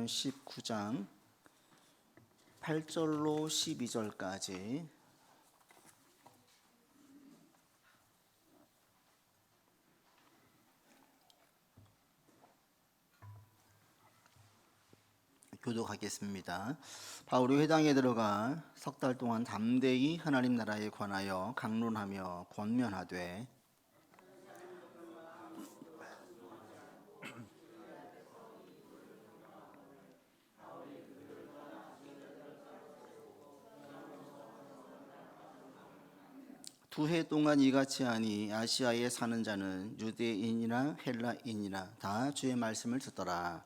사도행전 19장 8절로 12절까지 교독하겠습니다. 바울이 회당에 들어가 석 달 동안 담대히 하나님 나라에 관하여 강론하며 권면하되 두 해 동안 이같이 하니 아시아에 사는 자는 유대인이나 헬라인이나 다 주의 말씀을 듣더라.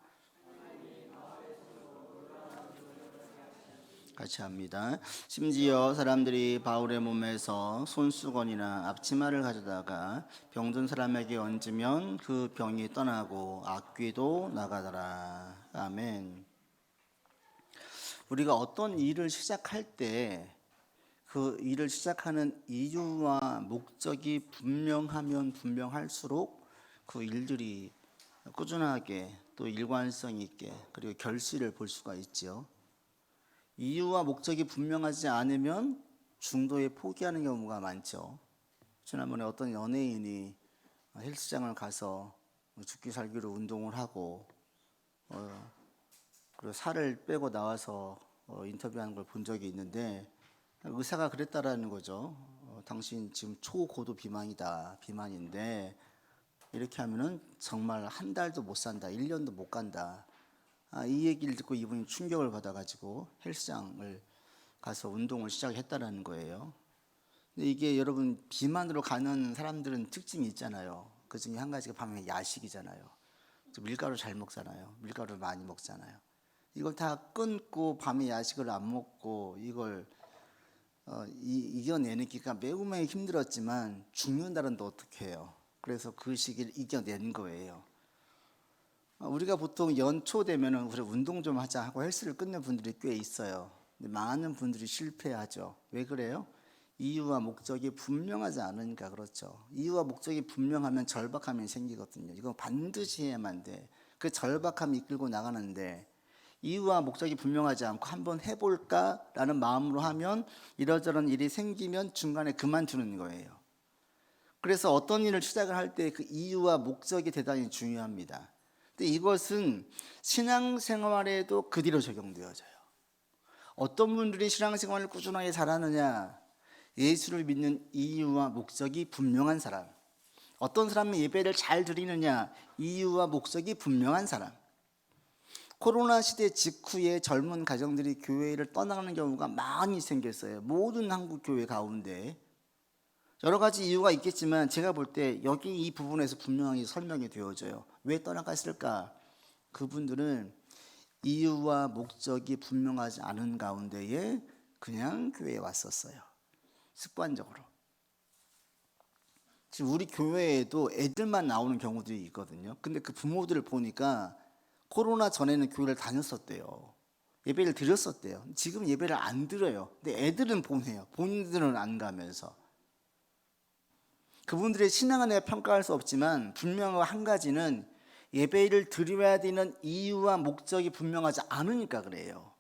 같이 합니다. 심지어 사람들이 바울의 몸에서 손수건이나 앞치마를 가져다가 병든 사람에게 얹으면 그 병이 떠나고 악귀도 나가더라. 아멘. 우리가 어떤 일을 시작할 때 그 일을 시작하는 이유와 목적이 분명하면 분명할수록 그 일들이 꾸준하게 또 일관성 있게 그리고 결실을 볼 수가 있죠. 이유와 목적이 분명하지 않으면 중도에 포기하는 경우가 많죠. 지난번에 어떤 연예인이 헬스장을 가서 죽기 살기로 운동을 하고 그리고 살을 빼고 나와서 인터뷰하는 걸 본 적이 있는데 의사가 그랬다라는 거죠. 당신 지금 초고도 비만인데 이렇게 하면은 정말 한 달도 못 산다, 1년도 못 간다. 이 얘기를 듣고 이분이 충격을 받아가지고 헬스장을 가서 운동을 시작했다라는 거예요. 근데 이게 여러분 비만으로 가는 사람들은 특징이 있잖아요. 그 중에 한 가지가 밤에 야식이잖아요. 밀가루 잘 먹잖아요. 밀가루를 많이 먹잖아요. 이걸 다 끊고 밤에 야식을 안 먹고 이걸 이겨내기가 매우 힘들었지만 죽는다는 데 어떻게 해요? 그래서 그 시기를 이겨낸 거예요. 우리가 보통 연초 되면은 우리 운동 좀 하자 하고 헬스를 끊는 분들이 꽤 있어요. 근데 많은 분들이 실패하죠. 왜 그래요? 이유와 목적이 분명하지 않으니까 그렇죠. 이유와 목적이 분명하면 절박함이 생기거든요. 이거 반드시 해야만 돼. 그 절박함이 이끌고 나가는데 이유와 목적이 분명하지 않고 한번 해볼까라는 마음으로 하면 이러저런 일이 생기면 중간에 그만두는 거예요. 그래서 어떤 일을 시작을 할 때 그 이유와 목적이 대단히 중요합니다. 근데 이것은 신앙생활에도 그 뒤로 적용되어져요. 어떤 분들이 신앙생활을 꾸준하게 잘하느냐? 예수를 믿는 이유와 목적이 분명한 사람. 어떤 사람은 예배를 잘 드리느냐? 이유와 목적이 분명한 사람. 코로나 시대 직후에 젊은 가정들이 교회를 떠나가는 경우가 많이 생겼어요. 모든 한국 교회 가운데 여러 가지 이유가 있겠지만 제가 볼 때 여기 이 부분에서 분명하게 설명이 되어져요. 왜 떠나갔을까? 그분들은 이유와 목적이 분명하지 않은 가운데에 그냥 교회에 왔었어요. 습관적으로. 지금 우리 교회에도 애들만 나오는 경우들이 있거든요. 근데 그 부모들을 보니까 코로나 전에는 교회를 다녔었대요. 예배를 드렸었대요. 지금 예배를 안 드려요. 근데 애들은 보내요. 본인들은 안 가면서. 그분들의 신앙은 내가 평가할 수 없지만 분명한 한 가지는 예배를 드려야 되는 이유와 목적이 분명하지 않으니까 그래요.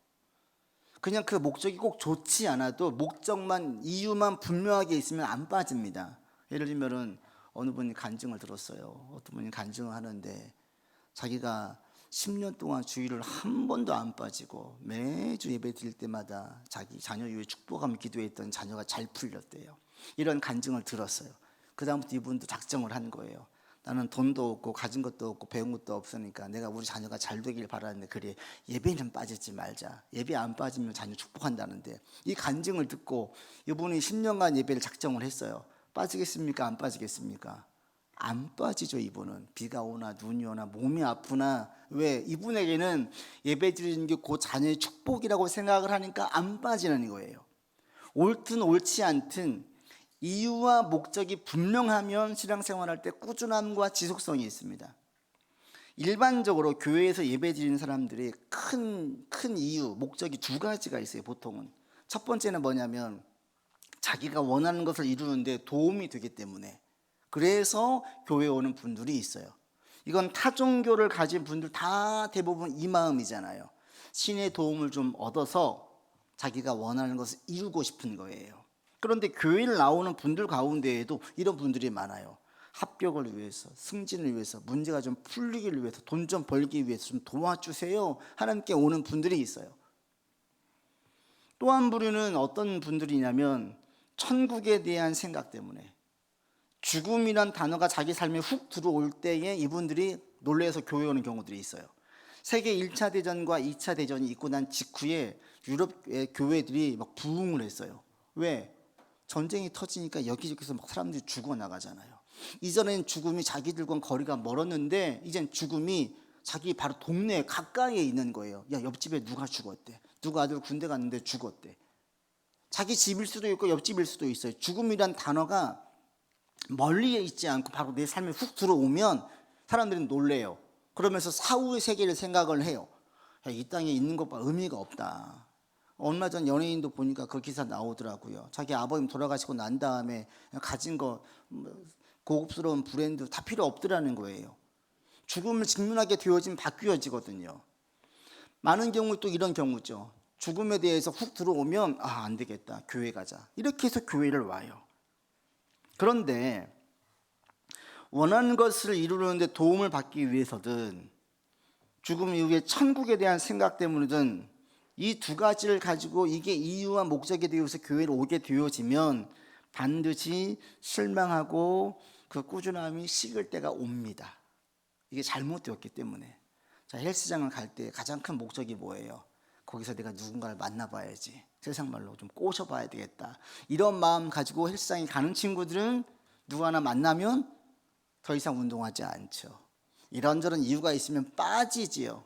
그냥 그 목적이 꼭 좋지 않아도 목적만 이유만 분명하게 있으면 안 빠집니다. 예를 들면 어느 분이 간증을 들었어요. 어떤 분이 간증을 하는데 자기가 10년 동안 주일을 한 번도 안 빠지고 매주 예배 드릴 때마다 자기 자녀 위해 축복하며 기도했던 자녀가 잘 풀렸대요. 이런 간증을 들었어요. 그 다음부터 이분도 작정을 한 거예요. 나는 돈도 없고 가진 것도 없고 배운 것도 없으니까 내가 우리 자녀가 잘 되길 바라는데 그래 예배는 빠지지 말자. 예배 안 빠지면 자녀 축복한다는데 이 간증을 듣고 이분이 10년간 예배를 작정을 했어요. 빠지겠습니까? 안 빠지겠습니까? 안 빠지죠. 이분은 비가 오나 눈이 오나 몸이 아프나 왜 이분에게는 예배 드리는 게 그 자녀의 축복이라고 생각을 하니까 안 빠지는 거예요. 옳든 옳지 않든 이유와 목적이 분명하면 신앙생활할 때 꾸준함과 지속성이 있습니다. 일반적으로 교회에서 예배 드리는 사람들이 큰 이유, 목적이 두 가지가 있어요. 보통은 첫 번째는 뭐냐면 자기가 원하는 것을 이루는데 도움이 되기 때문에 그래서 교회에 오는 분들이 있어요. 이건 타종교를 가진 분들 다 대부분 이 마음이잖아요. 신의 도움을 좀 얻어서 자기가 원하는 것을 이루고 싶은 거예요. 그런데 교회를 나오는 분들 가운데에도 이런 분들이 많아요. 합격을 위해서, 승진을 위해서, 문제가 좀 풀리기를 위해서, 돈 좀 벌기 위해서 좀 도와주세요 하나님께 오는 분들이 있어요. 또 한 부류는 어떤 분들이냐면 천국에 대한 생각 때문에, 죽음이란 단어가 자기 삶에 훅 들어올 때에 이분들이 놀라서 교회 오는 경우들이 있어요. 세계 1차 대전과 2차 대전이 있고 난 직후에 유럽의 교회들이 막 부흥을 했어요. 왜? 전쟁이 터지니까 여기저기서 막 사람들이 죽어나가잖아요. 이전엔 죽음이 자기들과는 거리가 멀었는데 이젠 죽음이 자기 바로 동네 가까이에 있는 거예요. 야, 옆집에 누가 죽었대. 누가 아들 군대 갔는데 죽었대. 자기 집일 수도 있고 옆집일 수도 있어요. 죽음이란 단어가 멀리에 있지 않고 바로 내 삶에 훅 들어오면 사람들은 놀래요. 그러면서 사후의 세계를 생각을 해요. 야, 이 땅에 있는 것과 의미가 없다. 얼마 전 연예인도 보니까 그 기사 나오더라고요. 자기 아버님 돌아가시고 난 다음에 가진 거 고급스러운 브랜드 다 필요 없더라는 거예요. 죽음을 직면하게 되어지면 바뀌어지거든요. 많은 경우 또 이런 경우죠. 죽음에 대해서 훅 들어오면 안 되겠다, 교회 가자, 이렇게 해서 교회를 와요. 그런데 원하는 것을 이루는데 도움을 받기 위해서든 죽음 이후에 천국에 대한 생각 때문이든 이 두 가지를 가지고 이게 이유와 목적에 대해서 교회를 오게 되어지면 반드시 실망하고 그 꾸준함이 식을 때가 옵니다. 이게 잘못되었기 때문에. 자, 헬스장을 갈 때 가장 큰 목적이 뭐예요? 거기서 내가 누군가를 만나봐야지, 세상 말로 좀 꼬셔봐야 되겠다, 이런 마음 가지고 헬스장에 가는 친구들은 누구 하나 만나면 더 이상 운동하지 않죠. 이런저런 이유가 있으면 빠지지요.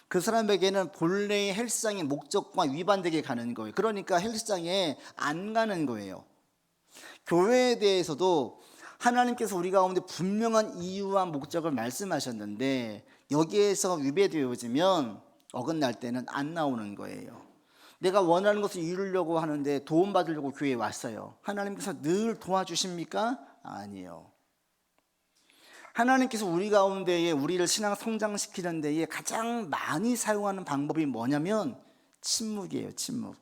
그 사람에게는 본래의 헬스장의 목적과 위반되게 가는 거예요. 그러니까 헬스장에 안 가는 거예요. 교회에 대해서도 하나님께서 우리 가운데 분명한 이유와 목적을 말씀하셨는데 여기에서 위배되어지면 어긋날 때는 안 나오는 거예요. 내가 원하는 것을 이루려고 하는데 도움받으려고 교회에 왔어요. 하나님께서 늘 도와주십니까? 아니요. 하나님께서 우리 가운데에 우리를 신앙 성장시키는 데에 가장 많이 사용하는 방법이 뭐냐면 침묵이에요. 침묵.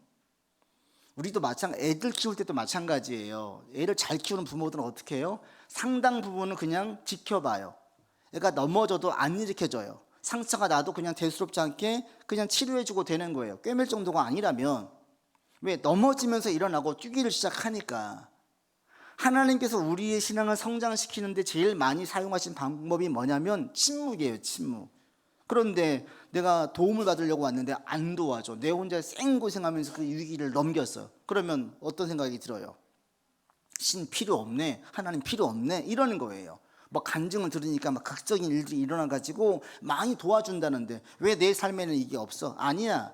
우리도 애들 키울 때도 마찬가지예요. 애를 잘 키우는 부모들은 어떻게 해요? 상당 부분은 그냥 지켜봐요. 애가 넘어져도 안 일으켜줘요. 상처가 나도 그냥 대수롭지 않게 그냥 치료해주고 되는 거예요. 꿰맬 정도가 아니라면. 왜? 넘어지면서 일어나고 뛰기를 시작하니까. 하나님께서 우리의 신앙을 성장시키는데 제일 많이 사용하신 방법이 뭐냐면 침묵이에요. 침묵. 그런데 내가 도움을 받으려고 왔는데 안 도와줘. 내 혼자 생고생하면서 그 위기를 넘겼어. 그러면 어떤 생각이 들어요? 신 필요 없네, 하나님 필요 없네, 이러는 거예요. 뭐 간증을 들으니까 막 극적인 일들이 일어나가지고 많이 도와준다는데 왜 내 삶에는 이게 없어? 아니야.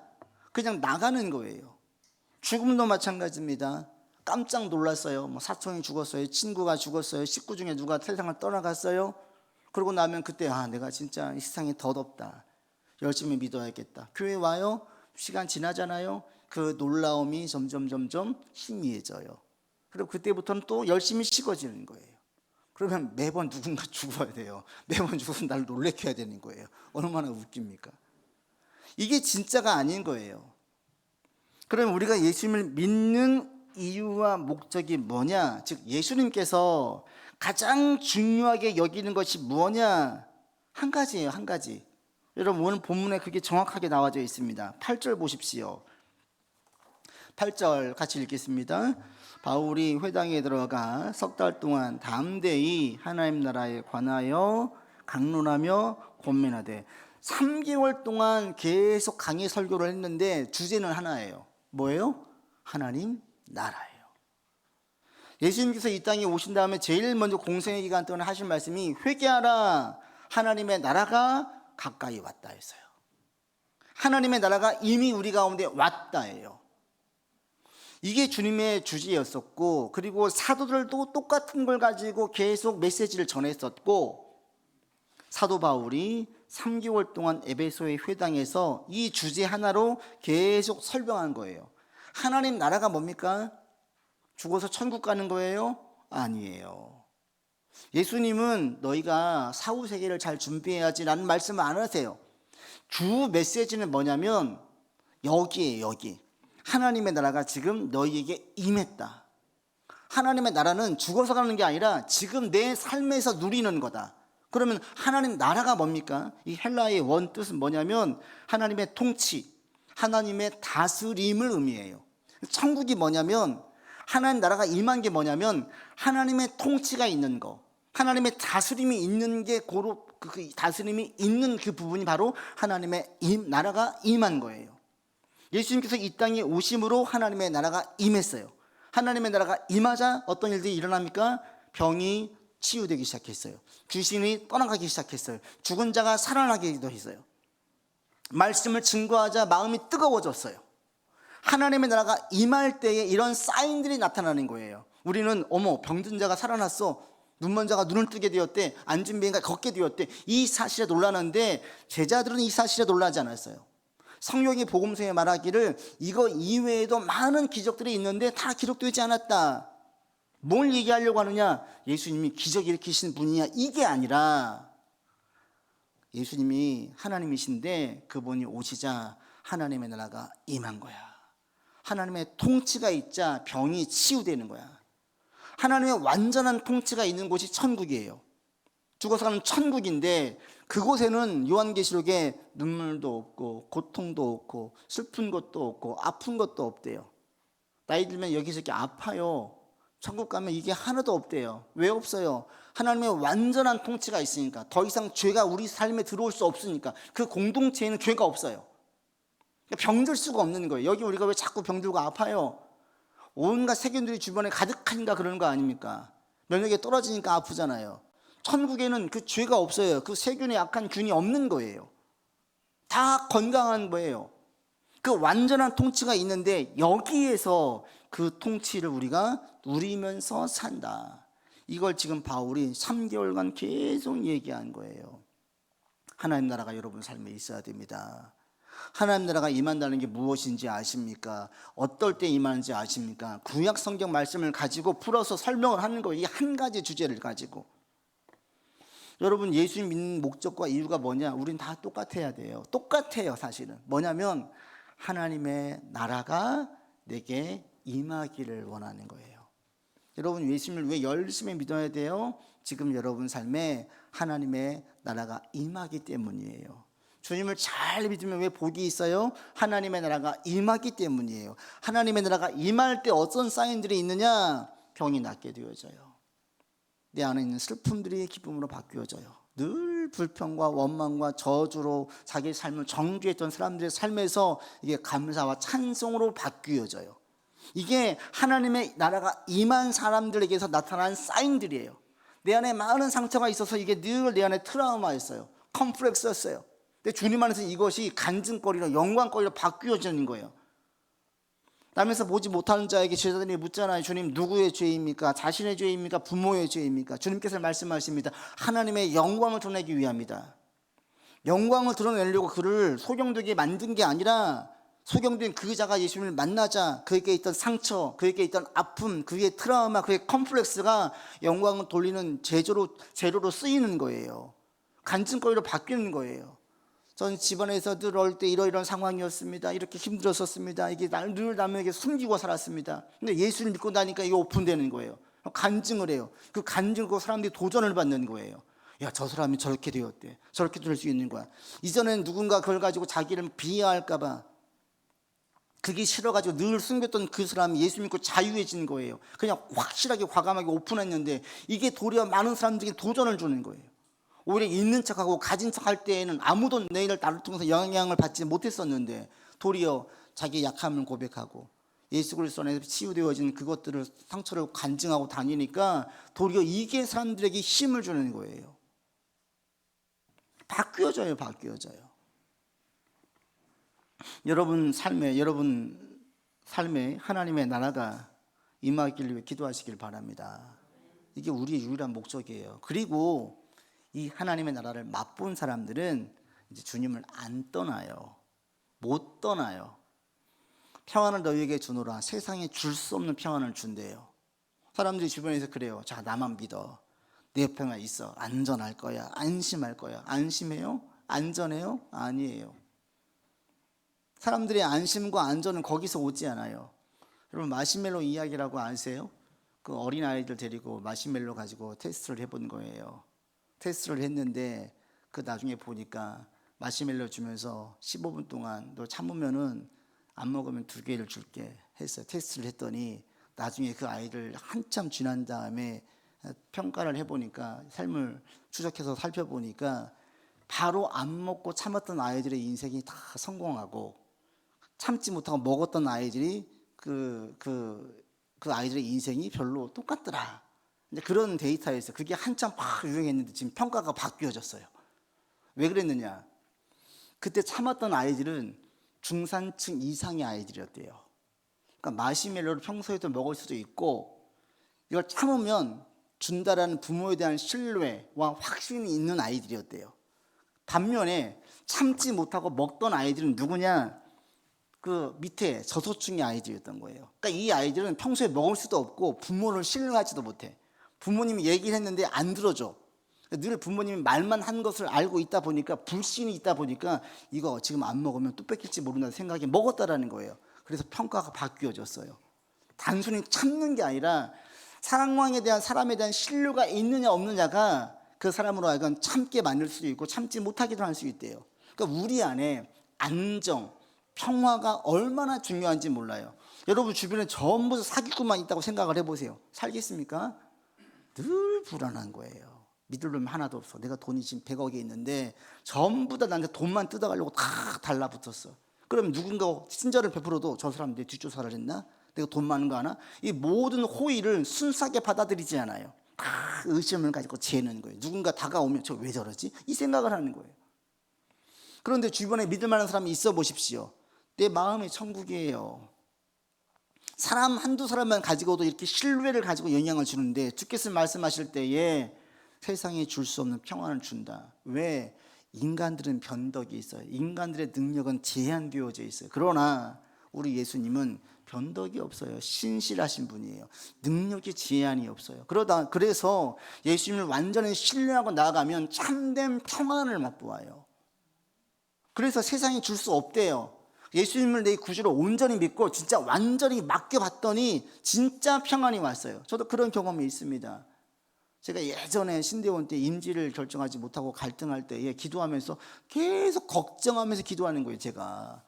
그냥 나가는 거예요. 죽음도 마찬가지입니다. 깜짝 놀랐어요. 뭐 사촌이 죽었어요, 친구가 죽었어요, 식구 중에 누가 세상을 떠나갔어요. 그러고 나면 그때 내가 진짜 이 세상이 덧없다, 열심히 믿어야겠다. 교회 와요. 시간 지나잖아요. 그 놀라움이 점점 희미해져요. 그리고 그때부터는 또 열심히 식어지는 거예요. 그러면 매번 누군가 죽어야 돼요. 매번 죽어서 날 놀래켜야 되는 거예요. 얼마나 웃깁니까? 이게 진짜가 아닌 거예요. 그럼 우리가 예수님을 믿는 이유와 목적이 뭐냐? 즉 예수님께서 가장 중요하게 여기는 것이 뭐냐? 한 가지예요. 한 가지. 여러분 오늘 본문에 그게 정확하게 나와져 있습니다. 8절 보십시오. 8절 같이 읽겠습니다. 바울이 회당에 들어가 석 달 동안 담대히 하나님 나라에 관하여 강론하며 권면하되, 3개월 동안 계속 강의 설교를 했는데 주제는 하나예요. 뭐예요? 하나님 나라예요. 예수님께서 이 땅에 오신 다음에 제일 먼저 공생의 기간 동안 하신 말씀이 회개하라, 하나님의 나라가 가까이 왔다 했어요. 하나님의 나라가 이미 우리 가운데 왔다예요. 이게 주님의 주제였었고, 그리고 사도들도 똑같은 걸 가지고 계속 메시지를 전했었고, 사도 바울이 3개월 동안 에베소의 회당에서 이 주제 하나로 계속 설명한 거예요. 하나님 나라가 뭡니까? 죽어서 천국 가는 거예요? 아니에요. 예수님은 너희가 사후 세계를 잘 준비해야지라는 말씀을 안 하세요. 주 메시지는 뭐냐면 여기에요, 여기. 하나님의 나라가 지금 너희에게 임했다. 하나님의 나라는 죽어서 가는 게 아니라 지금 내 삶에서 누리는 거다. 그러면 하나님 나라가 뭡니까? 이 헬라의 원 뜻은 뭐냐면 하나님의 통치, 하나님의 다스림을 의미해요. 천국이 뭐냐면 하나님 나라가 임한 게 뭐냐면 하나님의 통치가 있는 거, 하나님의 다스림이 있는 게 고로 그 다스림이 있는 그 부분이 바로 하나님의 나라가 임한 거예요. 예수님께서 이 땅에 오심으로 하나님의 나라가 임했어요. 하나님의 나라가 임하자 어떤 일들이 일어납니까? 병이 치유되기 시작했어요. 귀신이 떠나가기 시작했어요. 죽은 자가 살아나기도 했어요. 말씀을 증거하자 마음이 뜨거워졌어요. 하나님의 나라가 임할 때에 이런 사인들이 나타나는 거예요. 우리는 어머, 병든 자가 살아났어, 눈먼 자가 눈을 뜨게 되었대, 앉은 비인가 걷게 되었대, 이 사실에 놀라는데 제자들은 이 사실에 놀라지 않았어요. 성경의 복음서에 말하기를 이거 이외에도 많은 기적들이 있는데 다 기록되지 않았다. 뭘 얘기하려고 하느냐? 예수님이 기적 일으키신 분이냐, 이게 아니라 예수님이 하나님이신데 그분이 오시자 하나님의 나라가 임한 거야. 하나님의 통치가 있자 병이 치유되는 거야. 하나님의 완전한 통치가 있는 곳이 천국이에요. 죽어서 가는 천국인데 그곳에는 요한계시록에 눈물도 없고 고통도 없고 슬픈 것도 없고 아픈 것도 없대요. 나이 들면 여기저기 아파요. 천국 가면 이게 하나도 없대요. 왜 없어요? 하나님의 완전한 통치가 있으니까. 더 이상 죄가 우리 삶에 들어올 수 없으니까. 그 공동체에는 죄가 없어요. 병들 수가 없는 거예요. 여기 우리가 왜 자꾸 병들고 아파요? 온갖 세균들이 주변에 가득하니까 그러는 거 아닙니까? 면역이 떨어지니까 아프잖아요. 천국에는 그 죄가 없어요. 그 세균의 약한 균이 없는 거예요. 다 건강한 거예요. 그 완전한 통치가 있는데 여기에서 그 통치를 우리가 누리면서 산다. 이걸 지금 바울이 3개월간 계속 얘기한 거예요. 하나님 나라가 여러분 삶에 있어야 됩니다. 하나님 나라가 임한다는 게 무엇인지 아십니까? 어떨 때 임하는지 아십니까? 구약 성경 말씀을 가지고 풀어서 설명을 하는 거예요. 이 한 가지 주제를 가지고. 여러분, 예수님 믿는 목적과 이유가 뭐냐? 우린 다 똑같아야 돼요. 똑같아요. 사실은 뭐냐면 하나님의 나라가 내게 임하기를 원하는 거예요. 여러분, 예수님을 왜 열심히 믿어야 돼요? 지금 여러분 삶에 하나님의 나라가 임하기 때문이에요. 주님을 잘 믿으면 왜 복이 있어요? 하나님의 나라가 임하기 때문이에요. 하나님의 나라가 임할 때 어떤 사인들이 있느냐? 병이 낫게 되어져요. 내 안에 있는 슬픔들이 기쁨으로 바뀌어져요. 늘 불평과 원망과 저주로 자기 삶을 정죄했던 사람들의 삶에서 이게 감사와 찬송으로 바뀌어져요. 이게 하나님의 나라가 임한 사람들에게서 나타난 사인들이에요. 내 안에 많은 상처가 있어서 이게 늘 내 안에 트라우마였어요. 컴플렉스였어요. 근데 주님 안에서 이것이 간증거리로 영광거리로 바뀌어지는 거예요. 남에서 보지 못하는 자에게 제자들이 묻잖아요. 주님, 누구의 죄입니까? 자신의 죄입니까? 부모의 죄입니까? 주님께서 말씀하십니다. 하나님의 영광을 드러내기 위함이다. 영광을 드러내려고 그를 소경되게 만든 게 아니라 소경된 그 자가 예수님을 만나자 그에게 있던 상처, 그에게 있던 아픔, 그의 트라우마, 그의 컴플렉스가 영광을 돌리는 재료로 쓰이는 거예요. 간증거리로 바뀌는 거예요. 전 집안에서 늘 어릴 때 이러이러한 상황이었습니다. 이렇게 힘들었었습니다. 이게 늘 남에게 숨기고 살았습니다. 근데 예수를 믿고 나니까 이게 오픈되는 거예요. 간증을 해요. 그 간증으로 사람들이 도전을 받는 거예요. 야, 저 사람이 저렇게 되었대. 저렇게 될 수 있는 거야. 이전엔 누군가 그걸 가지고 자기를 비하할까 봐 그게 싫어가지고 늘 숨겼던 그 사람이 예수 믿고 자유해진 거예요. 그냥 확실하게 과감하게 오픈했는데 이게 도리어 많은 사람들에게 도전을 주는 거예요. 오히려 있는 척하고 가진 척할 때에는 아무도 내일을 나를 통해서 영향을 받지 못했었는데 도리어 자기 약함을 고백하고 예수 그리스도 안에서 치유되어진 그것들을 상처를 간증하고 다니니까 도리어 이게 사람들에게 힘을 주는 거예요. 바뀌어져요. 여러분 삶에 하나님의 나라가 임하기를 위해 기도하시길 바랍니다. 이게 우리의 유일한 목적이에요. 그리고 이 하나님의 나라를 맛본 사람들은 이제 주님을 안 떠나요. 못 떠나요. 평안을 너희에게 주노라. 세상에 줄 수 없는 평안을 준대요. 사람들이 주변에서 그래요. 자, 나만 믿어. 내 옆에만 있어. 안전할 거야. 안심할 거야. 안심해요? 안전해요? 아니에요. 사람들의 안심과 안전은 거기서 오지 않아요. 여러분 마시멜로 이야기라고 아세요? 그 어린아이들 데리고 마시멜로 가지고 테스트를 해본 거예요. 테스트를 했는데 그 나중에 보니까 마시멜로 주면서 15분 동안 너 참으면은 안 먹으면 2개를 줄게 했어요. 테스트를 했더니 나중에 그 아이를 한참 지난 다음에 평가를 해보니까 삶을 추적해서 살펴보니까 바로 안 먹고 참았던 아이들의 인생이 다 성공하고 참지 못하고 먹었던 아이들이 그 아이들의 인생이 별로 똑같더라. 이제 그런 데이터였어요. 그게 한참 막 유행했는데 지금 평가가 바뀌어졌어요. 왜 그랬느냐? 그때 참았던 아이들은 중산층 이상의 아이들이었대요. 그러니까 마시멜로를 평소에도 먹을 수도 있고 이걸 참으면 준다라는 부모에 대한 신뢰와 확신이 있는 아이들이었대요. 반면에 참지 못하고 먹던 아이들은 누구냐? 그 밑에 저소층의 아이들이었던 거예요. 그러니까 이 아이들은 평소에 먹을 수도 없고 부모를 신뢰하지도 못해. 부모님이 얘기를 했는데 안 들어줘. 늘 부모님이 말만 한 것을 알고 있다 보니까 불신이 있다 보니까 이거 지금 안 먹으면 또 뺏길지 모른다는 생각이 먹었다라는 거예요. 그래서 평가가 바뀌어졌어요. 단순히 참는 게 아니라 상황에 대한 사람에 대한 신뢰가 있느냐 없느냐가 그 사람으로 하여금 참게 만들 수도 있고 참지 못하기도 할 수 있대요. 그러니까 우리 안에 안정, 평화가 얼마나 중요한지 몰라요. 여러분 주변에 전부 사기꾼만 있다고 생각을 해보세요. 살겠습니까? 늘 불안한 거예요. 믿을 놈 하나도 없어. 내가 돈이 지금 100억이 있는데 전부 다 나한테 돈만 뜯어가려고 다 달라붙었어. 그럼 누군가 친절을 베풀어도 저 사람 내 뒷조사를 했나? 내가 돈 많은 거 아나? 이 모든 호의를 순수하게 받아들이지 않아요. 다 의심을 가지고 재는 거예요. 누군가 다가오면 저 왜 저러지? 이 생각을 하는 거예요. 그런데 주변에 믿을 만한 사람이 있어 보십시오. 내 마음이 천국이에요. 사람 한두 사람만 가지고도 이렇게 신뢰를 가지고 영향을 주는데 주께서 말씀하실 때에 세상에 줄 수 없는 평안을 준다. 왜? 인간들은 변덕이 있어요. 인간들의 능력은 제한되어져 있어요. 그러나 우리 예수님은 변덕이 없어요. 신실하신 분이에요. 능력이 제한이 없어요. 그래서 예수님을 완전히 신뢰하고 나아가면 참된 평안을 맛보아요. 그래서 세상이 줄 수 없대요. 예수님을 내 구주로 온전히 믿고 진짜 완전히 맡겨봤더니 진짜 평안이 왔어요. 저도 그런 경험이 있습니다. 제가 예전에 신대원 때 임지를 결정하지 못하고 갈등할 때에 기도하면서 계속 걱정하면서 기도하는 거예요. 제가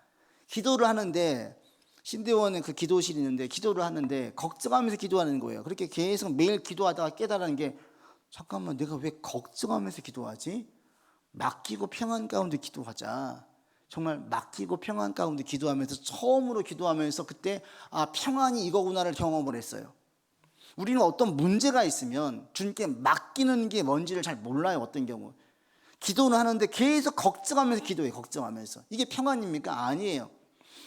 기도를 하는데 신대원에 그 기도실이 있는데 기도를 하는데 걱정하면서 기도하는 거예요. 그렇게 계속 매일 기도하다가 깨달은 게 잠깐만 내가 왜 걱정하면서 기도하지? 맡기고 평안 가운데 기도하자. 정말 맡기고 평안 가운데 기도하면서 처음으로 기도하면서 그때 평안이 이거구나를 경험을 했어요. 우리는 어떤 문제가 있으면 주님께 맡기는 게 뭔지를 잘 몰라요. 어떤 경우 기도는 하는데 계속 걱정하면서 기도해요. 걱정하면서. 이게 평안입니까? 아니에요.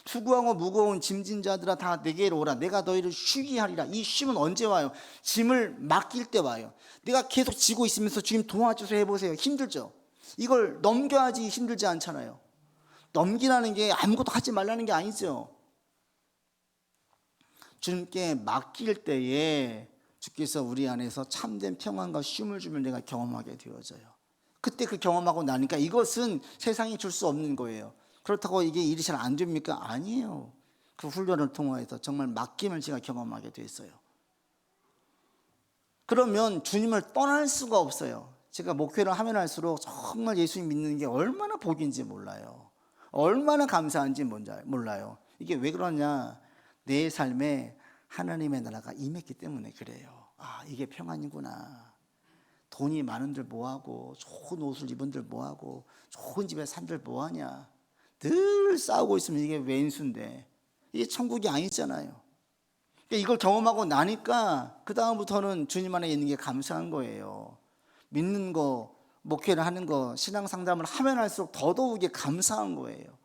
수고하고 무거운 짐진 자들아 다 내게로 오라. 내가 너희를 쉬게 하리라. 이 쉼은 언제 와요? 짐을 맡길 때 와요. 내가 계속 지고 있으면서 주님 도와주세요 해보세요. 힘들죠? 이걸 넘겨야지 힘들지 않잖아요. 넘기라는 게 아무것도 하지 말라는 게 아니죠. 주님께 맡길 때에 주께서 우리 안에서 참된 평안과 쉼을 주면 내가 경험하게 되어져요. 그때 그 경험하고 나니까 이것은 세상이 줄 수 없는 거예요. 그렇다고 이게 일이 잘 안 됩니까? 아니에요. 그 훈련을 통해서 정말 맡김을 제가 경험하게 됐어요. 그러면 주님을 떠날 수가 없어요. 제가 목회를 하면 할수록 정말 예수님 믿는 게 얼마나 복인지 몰라요. 얼마나 감사한지 몰라요. 이게 왜 그러냐? 내 삶에 하나님의 나라가 임했기 때문에 그래요. 이게 평안이구나. 돈이 많은들 뭐하고 좋은 옷을 입은들 뭐하고 좋은 집에 산들 뭐하냐. 늘 싸우고 있으면 이게 왼수인데 이게 천국이 아니잖아요. 이걸 경험하고 나니까 그 다음부터는 주님 안에 있는 게 감사한 거예요. 믿는 거, 목회를 하는 거, 신앙 상담을 하면 할수록 더더욱이 감사한 거예요.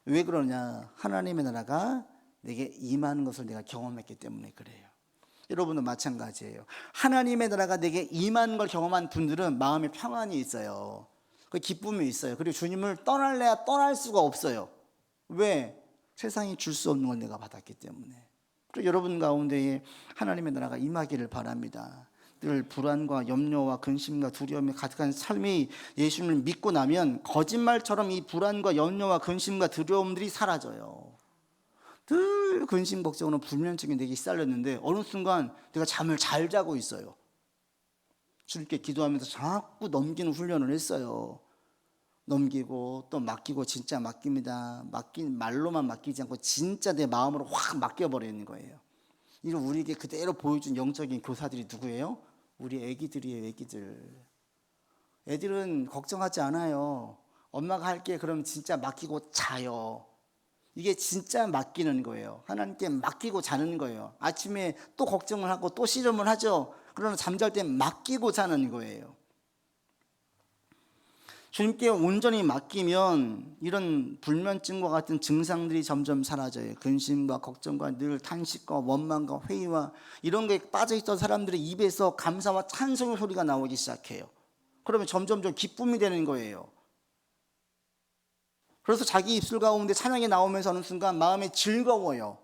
왜 그러냐? 하나님의 나라가 내게 임하는 것을 내가 경험했기 때문에 그래요. 여러분도 마찬가지예요. 하나님의 나라가 내게 임하는 걸 경험한 분들은 마음에 평안이 있어요. 그 기쁨이 있어요. 그리고 주님을 떠날래야 떠날 수가 없어요. 왜? 세상이 줄 수 없는 걸 내가 받았기 때문에. 그리고 여러분 가운데에 하나님의 나라가 임하기를 바랍니다. 늘 불안과 염려와 근심과 두려움이 가득한 삶이 예수님을 믿고 나면 거짓말처럼 이 불안과 염려와 근심과 두려움들이 사라져요. 늘 근심 걱정으로 불면증이 내게 시달렸는데 어느 순간 내가 잠을 잘 자고 있어요. 주님께 기도하면서 자꾸 넘기는 훈련을 했어요. 넘기고 또 맡기고, 진짜 맡깁니다. 말로만 맡기지 않고 진짜 내 마음으로 확 맡겨버리는 거예요. 이걸 우리에게 그대로 보여준 영적인 교사들이 누구예요? 우리 애기들이에요. 애들은 걱정하지 않아요. 엄마가 할게 그러면 진짜 맡기고 자요. 이게 진짜 맡기는 거예요. 하나님께 맡기고 자는 거예요. 아침에 또 걱정을 하고 또 씨름을 하죠. 그러나 잠잘 때 맡기고 자는 거예요. 주님께 온전히 맡기면 이런 불면증과 같은 증상들이 점점 사라져요. 근심과 걱정과 늘 탄식과 원망과 회의와 이런 게 빠져있던 사람들의 입에서 감사와 찬송의 소리가 나오기 시작해요. 그러면 점점 기쁨이 되는 거예요. 그래서 자기 입술 가운데 찬양이 나오면서 어느 순간 마음이 즐거워요.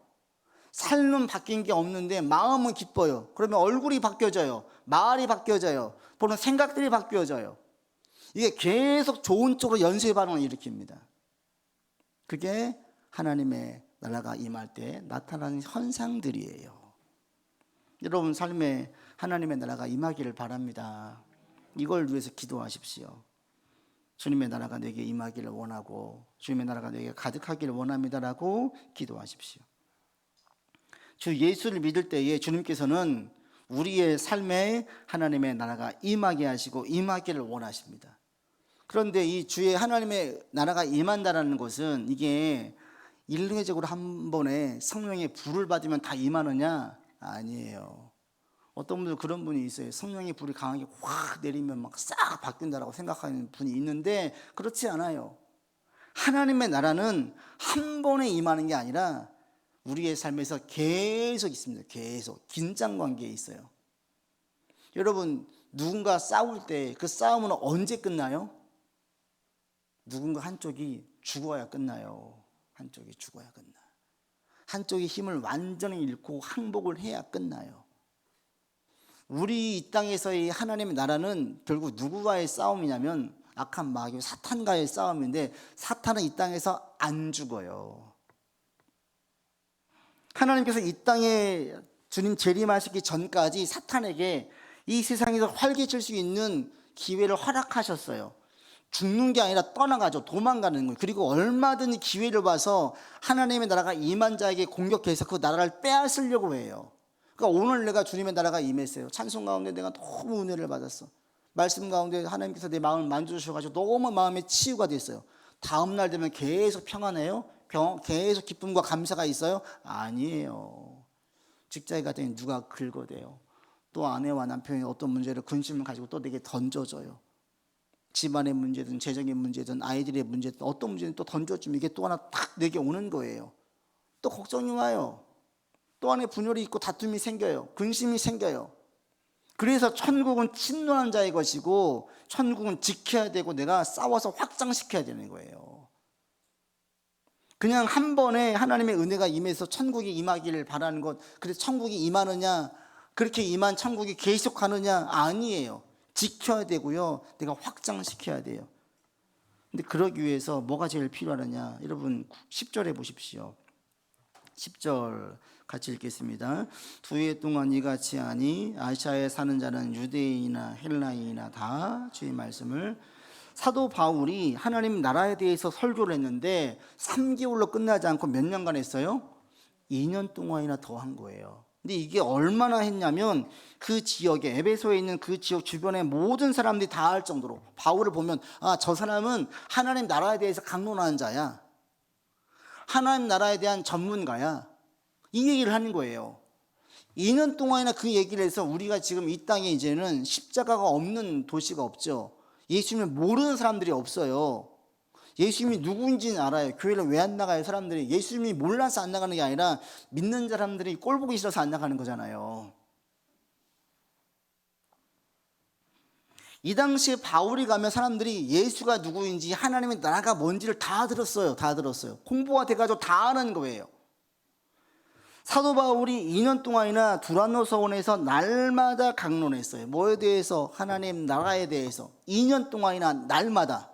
삶은 바뀐 게 없는데 마음은 기뻐요. 그러면 얼굴이 바뀌어져요. 말이 바뀌어져요. 보는 생각들이 바뀌어져요. 이게 계속 좋은 쪽으로 연쇄 반응을 일으킵니다. 그게 하나님의 나라가 임할 때 나타나는 현상들이에요. 여러분 삶에 하나님의 나라가 임하기를 바랍니다. 이걸 위해서 기도하십시오. 주님의 나라가 내게 임하기를 원하고 주님의 나라가 내게 가득하기를 원합니다라고 기도하십시오. 주 예수를 믿을 때에 주님께서는 우리의 삶에 하나님의 나라가 임하게 하시고 임하기를 원하십니다. 그런데 이 주의 하나님의 나라가 임한다는 것은 이게 일회적으로 한 번에 성령의 불을 받으면 다 임하느냐? 아니에요. 어떤 분들 그런 분이 있어요. 성령의 불이 강하게 확 내리면 막 싹 바뀐다라고 생각하는 분이 있는데 그렇지 않아요. 하나님의 나라는 한 번에 임하는 게 아니라 우리의 삶에서 계속 있습니다. 계속 긴장 관계에 있어요. 여러분 누군가 싸울 때 그 싸움은 언제 끝나요? 누군가 한쪽이 죽어야 끝나요. 한쪽이 죽어야 끝나. 한쪽이 힘을 완전히 잃고 항복을 해야 끝나요. 우리 이 땅에서의 하나님의 나라는 결국 누구와의 싸움이냐면 악한 마귀 사탄과의 싸움인데 사탄은 이 땅에서 안 죽어요. 하나님께서 이 땅에 주님 재림하시기 전까지 사탄에게 이 세상에서 활개칠 수 있는 기회를 허락하셨어요. 죽는 게 아니라 떠나가죠. 도망가는 거예요. 그리고 얼마든지 기회를 봐서 하나님의 나라가 임한 자에게 공격해서 그 나라를 빼앗으려고 해요. 그러니까 오늘 내가 주님의 나라가 임했어요. 찬송 가운데 내가 너무 은혜를 받았어. 말씀 가운데 하나님께서 내 마음을 만져주셔가지고 너무 마음에 치유가 됐어요. 다음 날 되면 계속 평안해요? 계속 기쁨과 감사가 있어요? 아니에요. 직장에 갔더니 누가 긁어대요. 또 아내와 남편이 어떤 문제를 근심을 가지고 또 내게 던져줘요. 집안의 문제든 재정의 문제든 아이들의 문제든 어떤 문제든 또 던져주면 이게 또 하나 탁 내게 오는 거예요. 또 걱정이 와요. 또 안에 분열이 있고 다툼이 생겨요. 근심이 생겨요. 그래서 천국은 침노한 자의 것이고 천국은 지켜야 되고 내가 싸워서 확장시켜야 되는 거예요. 그냥 한 번에 하나님의 은혜가 임해서 천국이 임하기를 바라는 것, 그래서 천국이 임하느냐, 그렇게 임한 천국이 계속 가느냐? 아니에요. 지켜야 되고요. 내가 확장시켜야 돼요. 근데 그러기 위해서 뭐가 제일 필요하느냐? 여러분 10절에 보십시오. 10절 같이 읽겠습니다. 두 해 동안 이같이 하니 아시아에 사는 자는 유대인이나 헬라인이나 다 주의 말씀을. 사도 바울이 하나님 나라에 대해서 설교를 했는데 3개월로 끝나지 않고 몇 년간 했어요? 2년 동안이나 더 한 거예요. 근데 이게 얼마나 했냐면 그 지역에 에베소에 있는 그 지역 주변의 모든 사람들이 다 알 정도로 바울을 보면 저 사람은 하나님 나라에 대해서 강론하는 자야. 하나님 나라에 대한 전문가야. 이 얘기를 하는 거예요. 2년 동안이나 그 얘기를 해서 우리가 지금 이 땅에 이제는 십자가가 없는 도시가 없죠. 예수님을 모르는 사람들이 없어요. 예수님이 누구인지는 알아요. 교회를 왜 안 나가요? 사람들이 예수님이 몰라서 안 나가는 게 아니라 믿는 사람들이 꼴 보기 싫어서 안 나가는 거잖아요. 이 당시에 바울이 가면 사람들이 예수가 누구인지 하나님의 나라가 뭔지를 다 들었어요. 다 들었어요. 공부가 돼가지고 다 아는 거예요. 사도 바울이 2년 동안이나 두란노 서원에서 날마다 강론했어요. 뭐에 대해서? 하나님 나라에 대해서 2년 동안이나 날마다.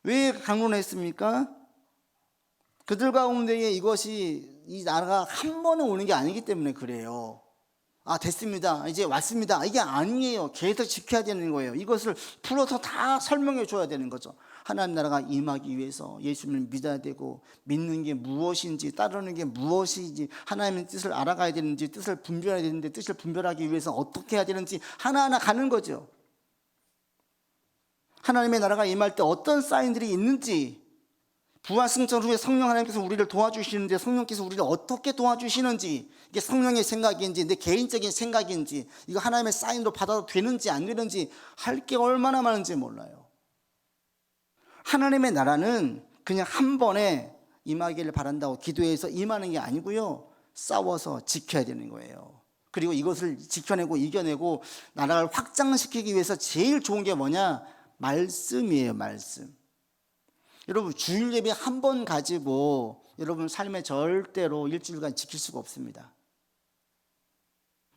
왜 강론했습니까? 그들 가운데에 이 나라가 한 번에 오는 게 아니기 때문에 그래요. 아, 됐습니다. 이제 왔습니다. 이게 아니에요. 계속 지켜야 되는 거예요. 이것을 풀어서 다 설명해 줘야 되는 거죠. 하나님 나라가 임하기 위해서 예수님을 믿어야 되고, 믿는 게 무엇인지, 따르는 게 무엇인지, 하나님의 뜻을 알아가야 되는지, 뜻을 분별해야 되는데, 뜻을 분별하기 위해서 어떻게 해야 되는지 하나하나 가는 거죠. 하나님의 나라가 임할 때 어떤 사인들이 있는지, 부활 승천 후에 성령 하나님께서 우리를 도와주시는데 성령께서 우리를 어떻게 도와주시는지, 이게 성령의 생각인지 내 개인적인 생각인지, 이거 하나님의 사인으로 받아도 되는지 안 되는지 할 게 얼마나 많은지 몰라요. 하나님의 나라는 그냥 한 번에 임하기를 바란다고 기도해서 임하는 게 아니고요, 싸워서 지켜야 되는 거예요. 그리고 이것을 지켜내고 이겨내고 나라를 확장시키기 위해서 제일 좋은 게 뭐냐? 말씀이에요. 말씀. 여러분, 주일 예배 한 번 가지고 여러분 삶에 절대로 일주일간 지킬 수가 없습니다.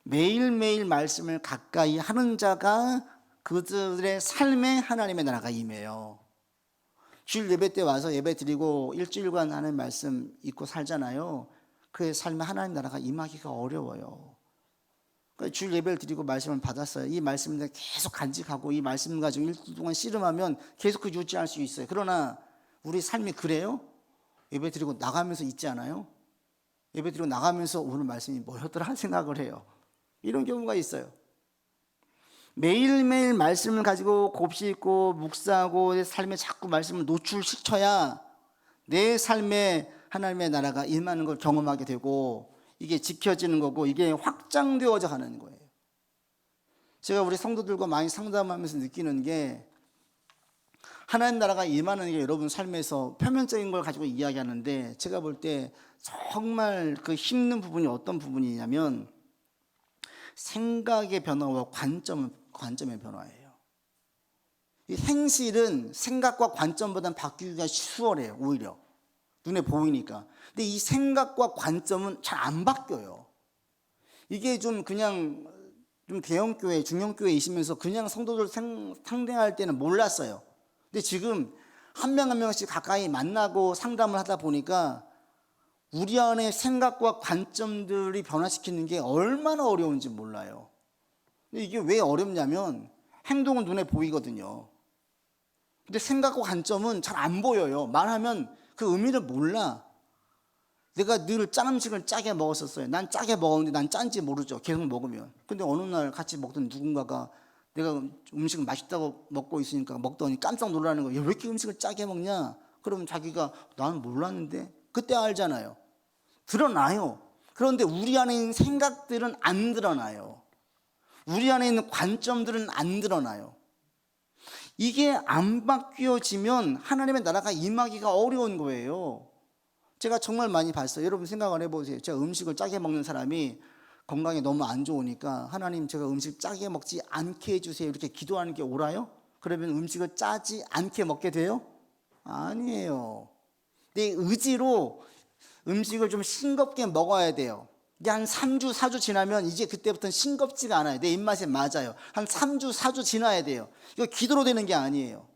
매일매일 말씀을 가까이 하는 자가 그들의 삶에 하나님의 나라가 임해요. 주일 예배 때 와서 예배 드리고 일주일간 하는 말씀 잊고 살잖아요. 그의 삶에 하나님 나라가 임하기가 어려워요. 그러니까 주일 예배를 드리고 말씀을 받았어요. 이 말씀을 계속 간직하고 이 말씀 가지고 일주일 동안 씨름하면 계속 그 유지할 수 있어요. 그러나 우리 삶이 그래요? 예배 드리고 나가면서 잊지 않아요? 예배 드리고 나가면서 오늘 말씀이 뭐였더라 생각을 해요. 이런 경우가 있어요. 매일매일 말씀을 가지고 곱씹고 묵상하고 내 삶에 자꾸 말씀을 노출시켜야 내 삶에 하나님의 나라가 임하는 걸 경험하게 되고, 이게 지켜지는 거고, 이게 확장되어져 가는 거예요. 제가 우리 성도들과 많이 상담하면서 느끼는 게, 하나님 나라가 임하는 게 여러분 삶에서 표면적인 걸 가지고 이야기하는데, 제가 볼 때 정말 그 힘든 부분이 어떤 부분이냐면 생각의 변화와 관점의 변화예요. 이 행실은 생각과 관점보다는 바뀌기가 수월해요. 오히려 눈에 보이니까. 근데 이 생각과 관점은 잘 안 바뀌어요. 이게 좀 그냥 좀 대형교회, 중형교회이시면서 그냥 성도들 상대할 때는 몰랐어요. 근데 지금 한 명 한 명씩 가까이 만나고 상담을 하다 보니까 우리 안에 생각과 관점들이 변화시키는 게 얼마나 어려운지 몰라요. 근데 이게 왜 어렵냐면 행동은 눈에 보이거든요. 근데 생각과 관점은 잘 안 보여요. 말하면 그 의미를 몰라. 내가 늘 짠 음식을 짜게 먹었었어요. 난 짜게 먹었는데 난 짠지 모르죠. 계속 먹으면. 근데 어느 날 같이 먹던 누군가가 내가 음식을 맛있다고 먹고 있으니까 먹더니 깜짝 놀라는 거예요. 왜 이렇게 음식을 짜게 먹냐? 그러면 자기가 나는 몰랐는데, 그때 알잖아요. 드러나요. 그런데 우리 안에 있는 생각들은 안 드러나요. 우리 안에 있는 관점들은 안 드러나요. 이게 안 바뀌어지면 하나님의 나라가 임하기가 어려운 거예요. 제가 정말 많이 봤어요. 여러분 생각을 해보세요. 제가 음식을 짜게 먹는 사람이 건강에 너무 안 좋으니까 하나님 제가 음식 짜게 먹지 않게 해주세요 이렇게 기도하는 게 옳아요? 그러면 음식을 짜지 않게 먹게 돼요? 아니에요. 내 의지로 음식을 좀 싱겁게 먹어야 돼요. 이제 한 3주, 4주 지나면 이제 그때부터는 싱겁지가 않아요. 내 입맛에 맞아요. 한 3주, 4주 지나야 돼요. 이거 기도로 되는 게 아니에요.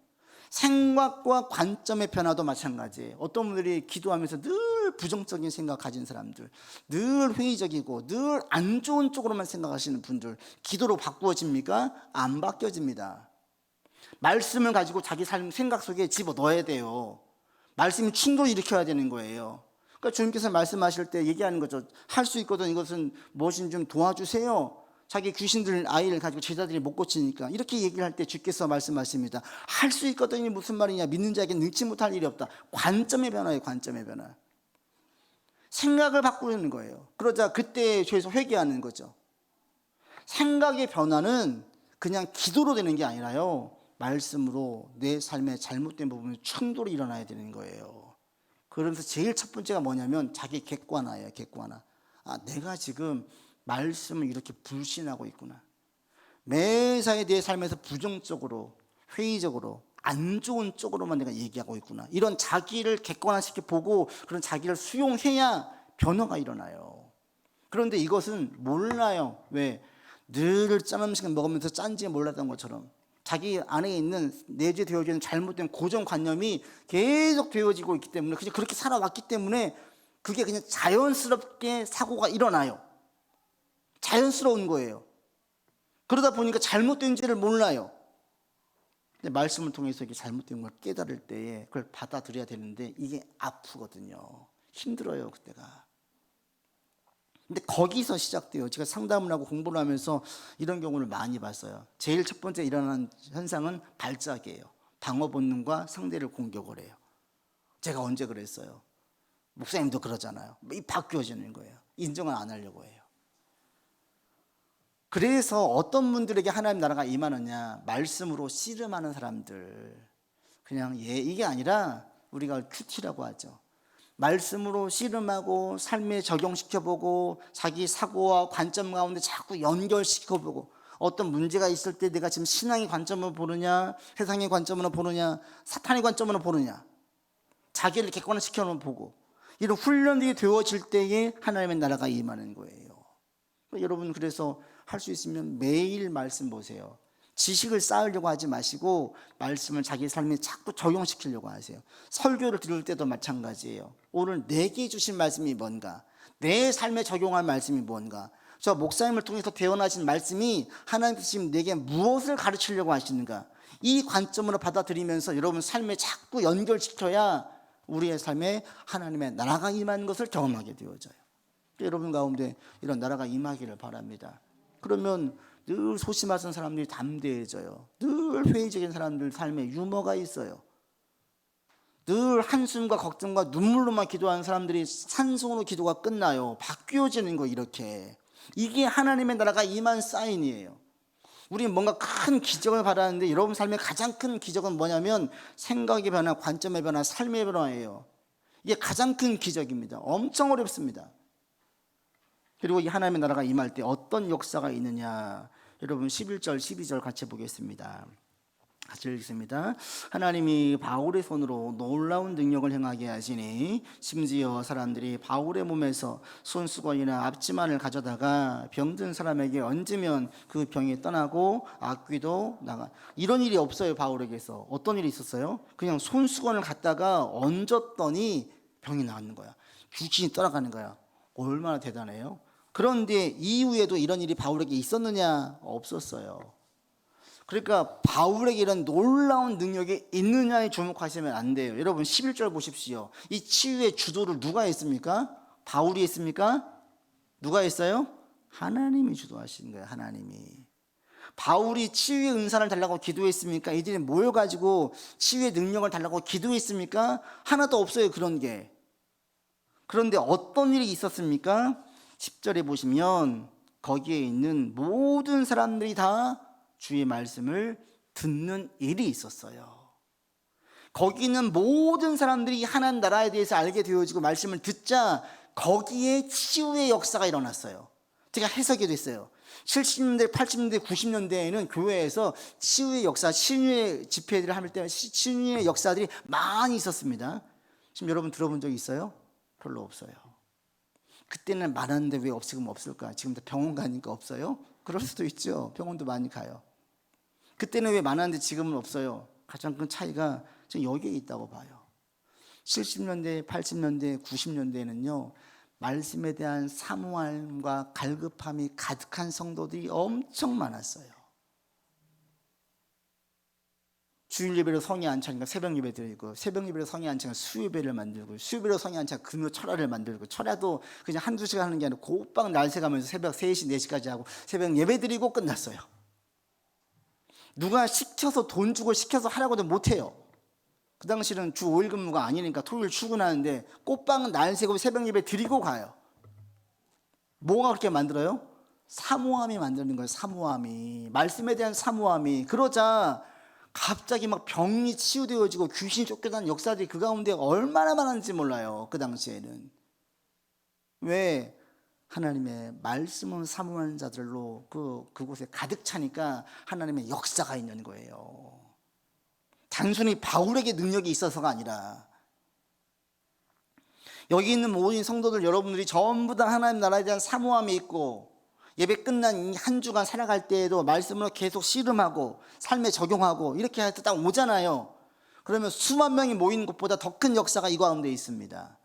생각과 관점의 변화도 마찬가지예요. 어떤 분들이 기도하면서 늘 부정적인 생각 가진 사람들, 늘 회의적이고 늘 안 좋은 쪽으로만 생각하시는 분들, 기도로 바꾸어집니까? 안 바뀌어집니다. 말씀을 가지고 자기 삶 생각 속에 집어넣어야 돼요. 말씀이 충돌을 일으켜야 되는 거예요. 그러니까 주님께서 말씀하실 때 얘기하는 거죠. 할 수 있거든 이것은 무엇인지 좀 도와주세요. 자기 귀신들 아이를 가지고 제자들이 못 고치니까 이렇게 얘기를 할 때 주께서 말씀하십니다. 할 수 있거든이 무슨 말이냐? 믿는 자에게 능치 못할 일이 없다. 관점의 변화예요. 관점의 변화. 생각을 바꾸는 거예요. 그러자 그때 죄에서 회개하는 거죠. 생각의 변화는 그냥 기도로 되는 게 아니라요, 말씀으로 내 삶의 잘못된 부분에 충돌이 일어나야 되는 거예요. 그러면서 제일 첫 번째가 뭐냐면 자기 객관화예요. 객관화. 아, 내가 지금 말씀을 이렇게 불신하고 있구나. 매사에 내 삶에서 부정적으로, 회의적으로, 안 좋은 쪽으로만 내가 얘기하고 있구나. 이런 자기를 객관화시켜 보고 그런 자기를 수용해야 변화가 일어나요. 그런데 이것은 몰라요. 왜? 늘 짠 음식을 먹으면서 짠지 몰랐던 것처럼 자기 안에 있는 내재되어져 있는 잘못된 고정관념이 계속 되어지고 있기 때문에 그냥 그렇게 살아왔기 때문에 그게 그냥 자연스럽게 사고가 일어나요. 자연스러운 거예요. 그러다 보니까 잘못된지를 몰라요. 근데 말씀을 통해서 이게 잘못된 걸 깨달을 때에 그걸 받아들여야 되는데 이게 아프거든요. 힘들어요, 그때가. 근데 거기서 시작돼요. 제가 상담을 하고 공부를 하면서 이런 경우를 많이 봤어요. 제일 첫 번째 일어나는 현상은 발작이에요. 방어 본능과 상대를 공격을 해요. 제가 언제 그랬어요? 목사님도 그러잖아요. 이 바뀌어지는 거예요. 인정을 안 하려고 해요. 그래서 어떤 분들에게 하나님 나라가 임하느냐, 말씀으로 씨름하는 사람들, 그냥 이게 아니라 우리가 큐티라고 하죠. 말씀으로 씨름하고 삶에 적용시켜보고 자기 사고와 관점 가운데 자꾸 연결시켜보고 어떤 문제가 있을 때 내가 지금 신앙의 관점으로 보느냐, 세상의 관점으로 보느냐, 사탄의 관점으로 보느냐, 자기를 객관화시켜 보고 이런 훈련이 되어질 때에 하나님의 나라가 임하는 거예요. 여러분, 그래서 할 수 있으면 매일 말씀 보세요. 지식을 쌓으려고 하지 마시고 말씀을 자기 삶에 자꾸 적용시키려고 하세요. 설교를 들을 때도 마찬가지예요. 오늘 내게 주신 말씀이 뭔가, 내 삶에 적용할 말씀이 뭔가, 저 목사님을 통해서 태어나신 말씀이 하나님께서 지금 내게 무엇을 가르치려고 하시는가, 이 관점으로 받아들이면서 여러분 삶에 자꾸 연결시켜야 우리의 삶에 하나님의 나라가 임하는 것을 경험하게 되어져요. 여러분 가운데 이런 나라가 임하기를 바랍니다. 그러면 늘 소심하던 사람들이 담대해져요. 늘 회의적인 사람들 삶에 유머가 있어요. 늘 한숨과 걱정과 눈물로만 기도하는 사람들이 찬송으로 기도가 끝나요. 바뀌어지는 거 이렇게. 이게 하나님의 나라가 임한 사인이에요. 우리는 뭔가 큰 기적을 바라는데 여러분 삶의 가장 큰 기적은 뭐냐면 생각의 변화, 관점의 변화, 삶의 변화예요. 이게 가장 큰 기적입니다. 엄청 어렵습니다. 그리고 이 하나님의 나라가 임할 때 어떤 역사가 있느냐, 여러분 11절 12절 같이 보겠습니다. 같이 읽겠습니다. 하나님이 바울의 손으로 놀라운 능력을 행하게 하시니 심지어 사람들이 바울의 몸에서 손수건이나 앞치마를 가져다가 병든 사람에게 얹으면 그 병이 떠나고 악귀도 나가. 이런 일이 없어요. 바울에게서 어떤 일이 있었어요? 그냥 손수건을 갖다가 얹었더니 병이 나는 거야. 귀신이 떠나가는 거야. 얼마나 대단해요. 그런데 이후에도 이런 일이 바울에게 있었느냐? 없었어요. 그러니까 바울에게 이런 놀라운 능력이 있느냐에 주목하시면 안 돼요. 여러분 11절 보십시오. 이 치유의 주도를 누가 했습니까? 바울이 했습니까? 누가 했어요? 하나님이 주도하시는 거예요. 하나님이. 바울이 치유의 은사를 달라고 기도했습니까? 이들이 모여가지고 치유의 능력을 달라고 기도했습니까? 하나도 없어요. 그런 게. 그런데 어떤 일이 있었습니까? 10절에 보시면 거기에 있는 모든 사람들이 다 주의 말씀을 듣는 일이 있었어요. 거기 있는 모든 사람들이 하나님 나라에 대해서 알게 되어지고 말씀을 듣자 거기에 치유의 역사가 일어났어요. 제가 해석이 됐어요. 70년대, 80년대, 90년대에는 교회에서 치유의 역사, 신유의 집회들을 할 때 신유의 역사들이 많이 있었습니다. 지금 여러분 들어본 적 있어요? 별로 없어요. 그때는 많았는데 왜 지금 없을까? 지금 다 병원 가니까 없어요? 그럴 수도 있죠. 병원도 많이 가요. 그때는 왜 많았는데 지금은 없어요? 가장 큰 차이가 지금 여기에 있다고 봐요. 70년대, 80년대, 90년대에는요 말씀에 대한 사모함과 갈급함이 가득한 성도들이 엄청 많았어요. 주일 예배로 성이 안 차니까 새벽 예배 드리고, 새벽 예배로 성이 안 차니까 수요예배를 만들고, 수요예배로 성이 안 차니까 금요 철야를 만들고, 철야도 그냥 한두 시간 하는 게 아니라 곧방 날새 가면서 새벽 3시, 4시까지 하고 새벽 예배 드리고 끝났어요. 누가 시켜서 돈 주고 시켜서 하라고도 못해요. 그 당시는 주 5일 근무가 아니니까 토요일 출근하는데 꽃방은 날 새고 새벽 예배 드리고 가요. 뭐가 그렇게 만들어요? 사모함이 만드는 거예요. 사모함이. 말씀에 대한 사모함이. 그러자 갑자기 막 병이 치유되어지고 귀신이 쫓겨나는 역사들이 그 가운데 얼마나 많은지 몰라요. 그 당시에는. 왜? 하나님의 말씀을 사모하는 자들로 그곳에 가득 차니까 하나님의 역사가 있는 거예요. 단순히 바울에게 능력이 있어서가 아니라 여기 있는 모든 성도들 여러분들이 전부 다 하나님 나라에 대한 사모함이 있고 예배 끝난 한 주간 살아갈 때에도 말씀을 계속 씨름하고 삶에 적용하고 이렇게 해서 딱 오잖아요. 그러면 수만 명이 모이는 것보다 더 큰 역사가 이 가운데 있습니다.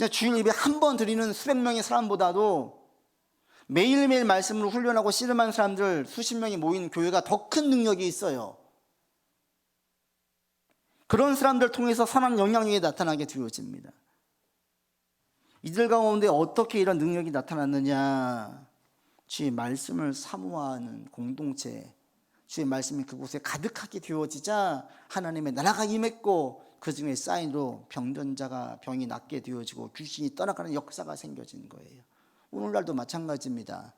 주일 예배 한 번 드리는 수백 명의 사람보다도 매일매일 말씀으로 훈련하고 씨름하는 사람들 수십 명이 모인 교회가 더 큰 능력이 있어요. 그런 사람들 통해서 선한 영향력이 나타나게 되어집니다. 이들 가운데 어떻게 이런 능력이 나타났느냐? 주의 말씀을 사모하는 공동체, 주의 말씀이 그곳에 가득하게 되어지자 하나님의 나라가 임했고 그 중에 사인으로 병든 자가 병이 낫게 되어지고 귀신이 떠나가는 역사가 생겨진 거예요. 오늘날도 마찬가지입니다.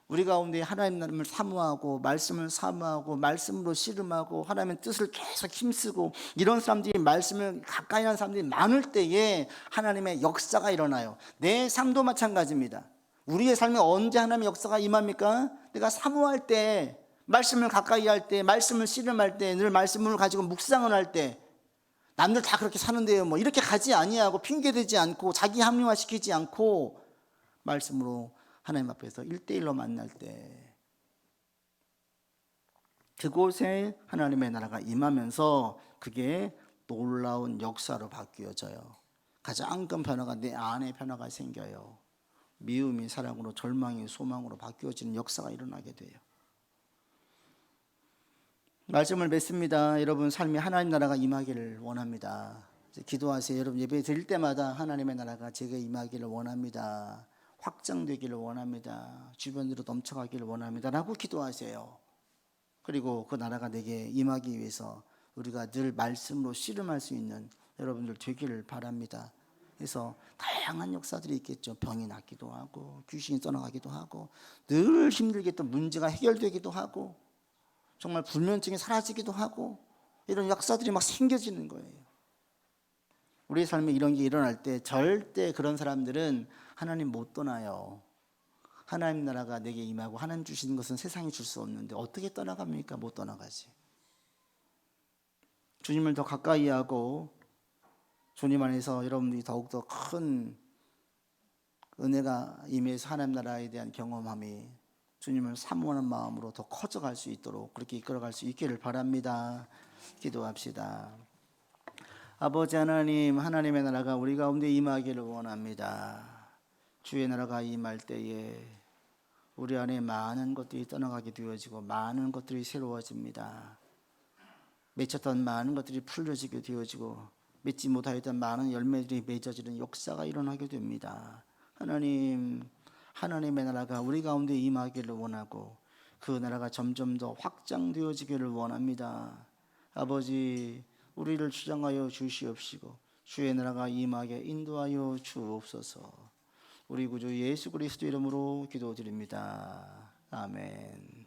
우리 가운데 하나님을 사모하고 말씀을 사모하고 말씀으로 씨름하고 하나님의 뜻을 계속 힘쓰고 이런 사람들이 말씀을 가까이 하는 사람들이 많을 때에 하나님의 역사가 일어나요. 내 삶도 마찬가지입니다. 우리의 삶에 언제 하나님의 역사가 임합니까? 내가 사모할 때, 말씀을 가까이 할 때, 말씀을 씨름할 때, 늘 말씀을 가지고 묵상을 할 때, 남들 다 그렇게 사는데요 뭐 이렇게 가지 아니하고 핑계대지 않고 자기 합리화시키지 않고 말씀으로 하나님 앞에서 1대1로 만날 때 그곳에 하나님의 나라가 임하면서 그게 놀라운 역사로 바뀌어져요. 가장 큰 변화가 내 안에 변화가 생겨요. 미움이 사랑으로, 절망이 소망으로 바뀌어지는 역사가 일어나게 돼요. 말씀을 맺습니다. 여러분 삶에 하나님 나라가 임하기를 원합니다. 기도하세요. 여러분 예배 드릴 때마다 하나님의 나라가 제게 임하기를 원합니다. 확장되기를 원합니다. 주변으로 넘쳐가기를 원합니다 라고 기도하세요. 그리고 그 나라가 내게 임하기 위해서 우리가 늘 말씀으로 씨름할 수 있는 여러분들 되기를 바랍니다. 그래서 다양한 역사들이 있겠죠. 병이 낫기도 하고 귀신이 떠나가기도 하고 늘 힘들게 했던 문제가 해결되기도 하고 정말 불면증이 사라지기도 하고 이런 역사들이 막 생겨지는 거예요. 우리 삶에 이런 게 일어날 때 절대 그런 사람들은 하나님 못 떠나요. 하나님 나라가 내게 임하고 하나님 주시는 것은 세상이 줄 수 없는데 어떻게 떠나갑니까? 못 떠나가지. 주님을 더 가까이 하고 주님 안에서 여러분들이 더욱더 큰 은혜가 임해서 하나님 나라에 대한 경험함이 주님을 사모하는 마음으로 더 커져갈 수 있도록 그렇게 이끌어갈 수 있기를 바랍니다. 기도합시다. 아버지 하나님, 하나님의 나라가 우리 가운데 임하기를 원합니다. 주의 나라가 임할 때에 우리 안에 많은 것들이 떠나가게 되어지고 많은 것들이 새로워집니다. 맺혔던 많은 것들이 풀려지게 되어지고 맺지 못하였던 많은 열매들이 맺어지는 역사가 일어나게 됩니다. 하나님, 하나님의 나라가 우리 가운데 임하기를 원하고 그 나라가 점점 더 확장되어지기를 원합니다. 아버지, 우리를 주장하여 주시옵시고 주의 나라가 임하게 인도하여 주옵소서. 우리 구주 예수 그리스도 이름으로 기도드립니다. 아멘.